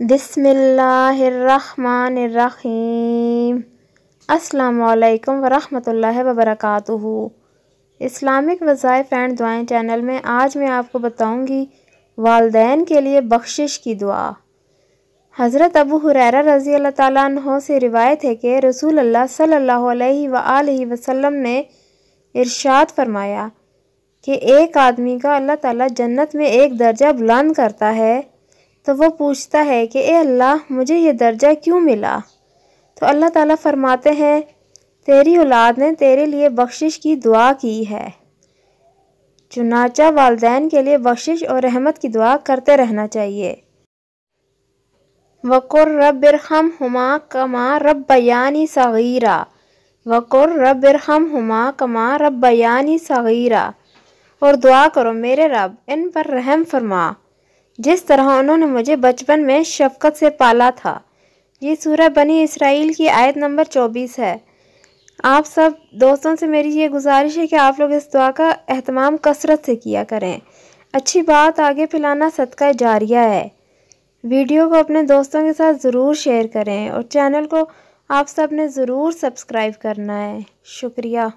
बिस्मिल्लाहिर्रहमानिर्रहीम। अस्सलामु अलैकुम वरहमतुल्लाहि वबरकातुहू। इस्लामिक वज़ाइफ़ एंड दुआएं चैनल में आज मैं आपको बताऊंगी वालिदैन के लिए बख्शिश की दुआ। हज़रत अबू हुरैरा रज़ी अल्लाह ताला अन्हो से रिवायत है कि रसूल अल्लाह सल्लल्लाहु अलैहि वसल्लम ने इरशाद फरमाया कि एक आदमी का अल्लाह ताला जन्नत में एक दर्जा बुलंद करता है तो वो पूछता है कि ए अल्लाह, मुझे ये दर्जा क्यों मिला? तो अल्लाह ताला फरमाते हैं, तेरी औलाद ने तेरे लिए बख्शिश की दुआ की है। चुनाचा वालिदैन के लिए बख्शिश और रहमत की दुआ करते रहना चाहिए। वक़ुर रब्बिरहमहुमा कमा रब्बयानी सगीरा, वक़ुर रब्बिरहमहुमा कमा रब्बयानी सगीरा। और दुआ करो, मेरे रब इन पर रहम फरमा जिस तरह उन्होंने मुझे बचपन में शफ़क़त से पाला था। ये सूरह बनी इसराइल की आयत नंबर 24 है। आप सब दोस्तों से मेरी ये गुजारिश है कि आप लोग इस दुआ का एहतमाम कसरत से किया करें। अच्छी बात आगे फैलाना सदका जारिया है। वीडियो को अपने दोस्तों के साथ ज़रूर शेयर करें और चैनल को आप सब ने ज़रूर सब्सक्राइब करना है। शुक्रिया।